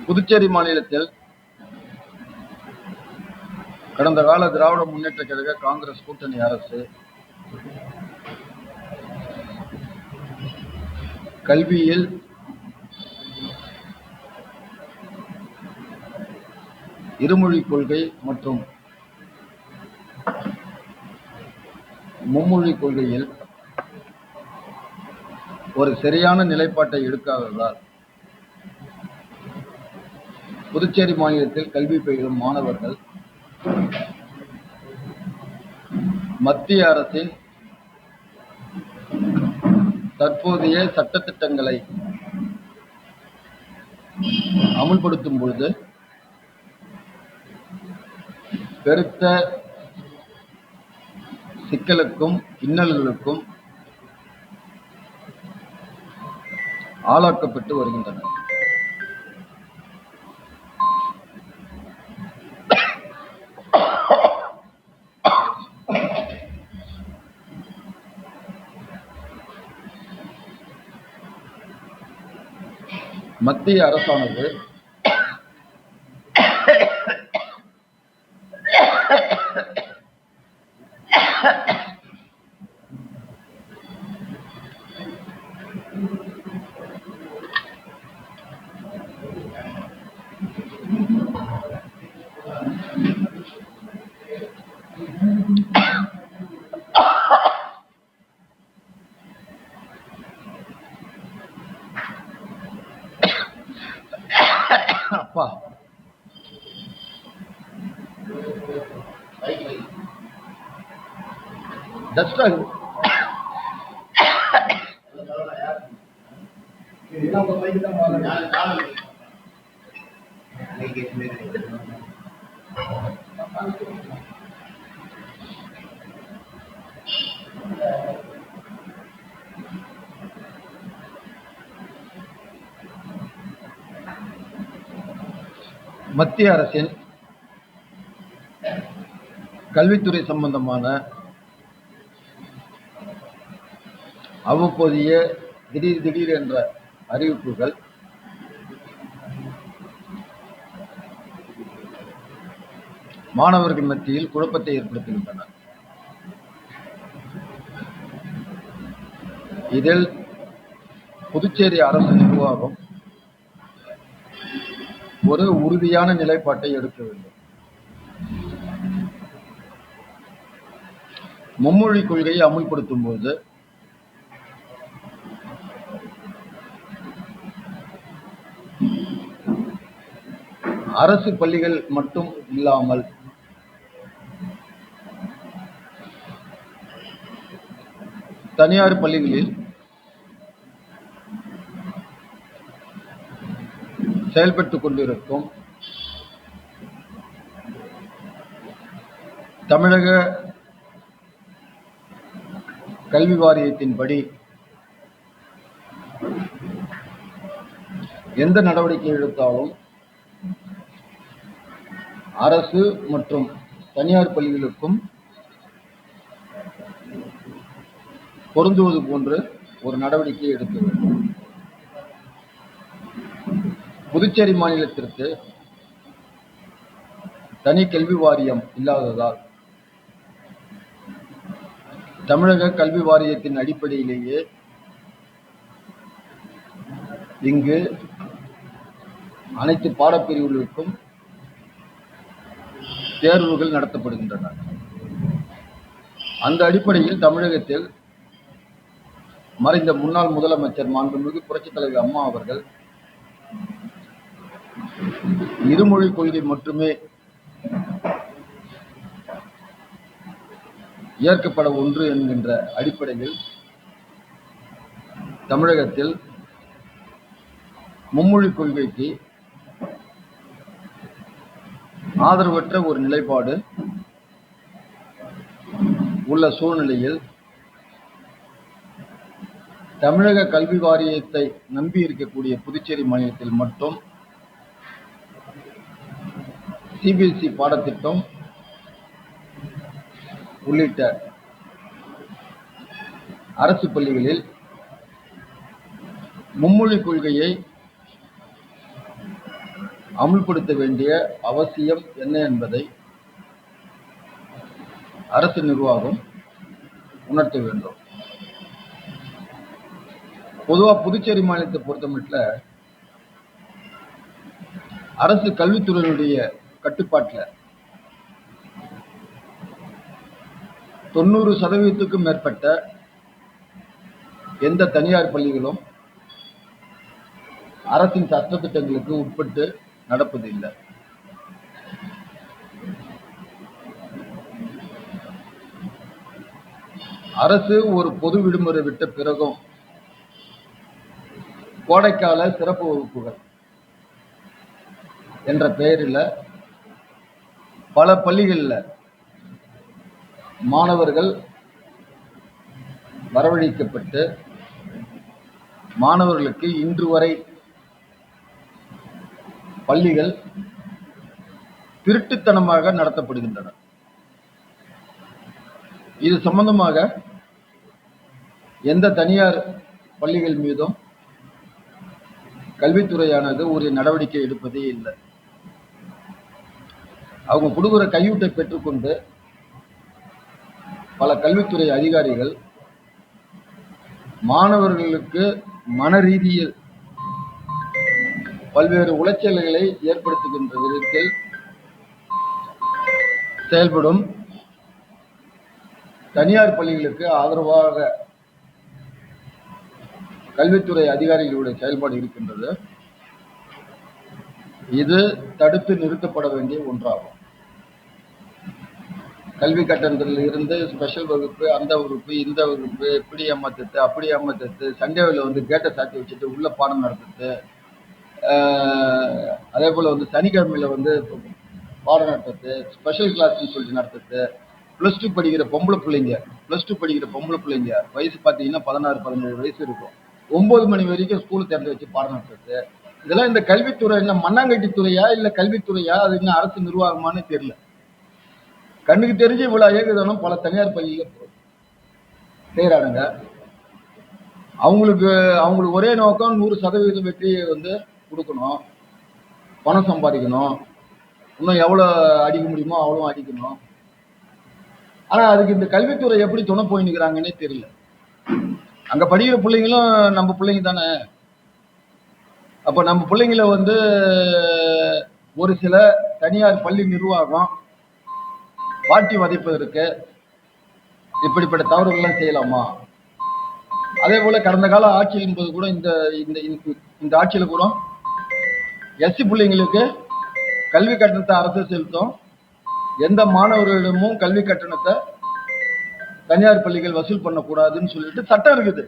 புதுச்சேரி மாநிலத்தில் கடந்த கால திராவிட முன்னேற்ற கழக காங்கிரஸ் கூட்டணி அரசு கல்வியில் இருமொழி கொள்கை மற்றும் மும்மொழி கொள்கையில் ஒரு சரியான நிலைப்பாட்டை எடுக்காததால் புதுச்சேரி மாநிலத்தில் கல்வி பயிலும் மாணவர்கள் மத்திய அரசின் தற்போதைய சட்டத்திட்டங்களை அமுல்படுத்தும் பொழுது பெருத்த சிக்கலுக்கும் இன்னல்களுக்கும் ஆளாக்கப்பட்டு வருகின்றனர். மத்திய அரசானது அப்பா மத்திய அரசின் கல்வித்துறை சம்பந்தமான அவ்வப்போதைய திடீர் என்ற அறிவிப்புகள் மாணவர்கள் மத்தியில் குழப்பத்தை ஏற்படுத்துகின்றன. இதில் புதுச்சேரி அரசு நிர்வாகம் ஒரு உறுதியான நிலைப்பாட்டை எடுக்க வேண்டும். மும்மொழி கொள்கையை அமுல்படுத்தும் போது அரசு பள்ளிகள் மட்டும் இல்லாமல் தனியார் பள்ளிகளில் செயல்பட்டுக் கொண்டிருக்கும் தமிழக கல்வி வாரியத்தின்படி எந்த நடவடிக்கை எடுத்தாலும் அரசு மற்றும் தனியார் பள்ளிகளுக்கும் பொருந்துவது போன்று ஒரு நடவடிக்கை எடுக்க வேண்டும். புதுச்சேரி மாநிலத்திற்கு தனி கல்வி வாரியம் இல்லாததால் தமிழக கல்வி வாரியத்தின் அடிப்படையிலேயே இங்கு அனைத்து பாடப்பிரிவுகளுக்கும் தேர்வுகள் நடத்தப்படுகின்றன. அந்த அடிப்படையில் தமிழகத்தில் மறைந்த முன்னாள் முதலமைச்சர் மாண்புமிகு புரட்சித் தலைவர் அம்மா அவர்கள் இருமொழி கொள்கை மட்டுமே ஏற்கப்பட ஒன்று என்கின்ற அடிப்படையில் தமிழகத்தில் மும்மொழி கொள்கைக்கு ஆதரவற்ற ஒரு நிலைப்பாடு உள்ள சூழ்நிலையில் தமிழக கல்வி வாரியத்தை நம்பி இருக்கக்கூடிய புதுச்சேரி மாநிலத்தில் மட்டும் சிபிஎஸ்இ பாடத்திட்டம் உள்ளிட்ட அரசு பள்ளிகளில் மும்மொழி கொள்கையை அமுல்படுத்த வேண்டிய அவசியம் என்ன என்பதை அரசு நிர்வாகம் உணர்த்த வேண்டும். பொதுவா புதுச்சேரி மாநிலத்தை பொறுத்தமட்டில் அரசு கல்வித்துறையினுடைய கட்டுப்பாட்டில் 90% மேற்பட்ட எந்த தனியார் பள்ளிகளும் அரசின் சட்டத்திட்டங்களுக்கு உட்பட்டு நடப்பதில்லை. அரசு ஒரு பொது விடுமுறை விட்ட பிறகும் கோடைக்கால சிறப்பு வகுப்புகள் என்ற பெயரில் பல பள்ளிகளில் மாணவர்கள் வரவழைக்கப்பட்டு மாணவர்களுக்கு இன்று வரை பள்ளிகள் திருட்டுத்தனமாக நடத்தப்படுகின்றன. இது சம்பந்தமாக எந்த தனியார் பள்ளிகள் மீதும் கல்வித்துறையானது ஒரு நடவடிக்கை எடுப்பதே இல்லை. அவங்க கொடுக்குற கையூட்டை பெற்றுக்கொண்டு பல கல்வித்துறை அதிகாரிகள் மாணவர்களுக்கு மன ரீதியில் பல்வேறு உளைச்சல்களை ஏற்படுத்துகின்ற விதத்தில் செயல்படும் தனியார் பள்ளிகளுக்கு ஆதரவாக கல்வித்துறை அதிகாரிகளுடைய செயல்பாடு இருக்கின்றது. இது தடுத்து நிறுத்தப்பட வேண்டிய ஒன்றாகும். கல்வி கட்டணத்தில் இருந்து ஸ்பெஷல் வகுப்பு, அந்த வகுப்பு, இந்த வகுப்பு, இப்படி ஏமாத்துறது அப்படி ஏமாத்துறது, சண்டேவில் வந்து கேட்டை சாத்தி வச்சுட்டு உள்ள பாடம் நடத்துறது, அதே போல் வந்து சனிக்கிழமையில் வந்து பாடம் நடத்துறது, ஸ்பெஷல் கிளாஸ்ன்னு சொல்லிட்டு நடத்துறது, +2 படிக்கிற பொம்பளை பிள்ளைங்க வயசு பார்த்தீங்கன்னா 16-17 வயசு இருக்கும், 9 மணி வரைக்கும் ஸ்கூல் திறந்து வச்சு பாடம் நடத்துறது. இதெல்லாம் இந்த கல்வித்துறை என்ன மண்ணாங்கட்டி துறையா இல்லை கல்வித்துறையா, அது இன்னும் அரசு நிர்வாகமானு தெரியல. கண்ணுக்கு தெரிஞ்சு இவ்வளவு ஏகுதானம் பல தனியார் பள்ளியில் செய்யறானுங்க. அவங்களுக்கு ஒரே நோக்கம் 100% வெற்றியை வந்து கொடுக்கணும், பணம் சம்பாதிக்கணும், இன்னும் எவ்வளவு அடிக்க முடியுமோ அவ்வளவு அடிக்கணும். ஆனா அதுக்கு இந்த கல்வித்துறை எப்படி துணை போய் நிற்கிறாங்கன்னே தெரியல. அங்க படிக்கிற பிள்ளைங்களும் நம்ம பிள்ளைங்க தானே. அப்ப நம்ம பிள்ளைங்களை வந்து ஒரு சில தனியார் பள்ளி நிர்வாகம் வாட்டி வதைப்பதற்கு இப்படிப்பட்ட தவறுகள்லாம் செய்யலாமா? அதே போல கடந்த கால ஆட்சி என்பது கூட இந்த ஆட்சியில கூட எஸ்சி பிள்ளைங்களுக்கு கல்வி கட்டணத்தை அரசு செலுத்தும், எந்த மாணவர்களிடமும் கல்வி கட்டணத்தை தனியார் பள்ளிகள் வசூல் பண்ணக்கூடாதுன்னு சொல்லிட்டு சட்டம் இருக்குது.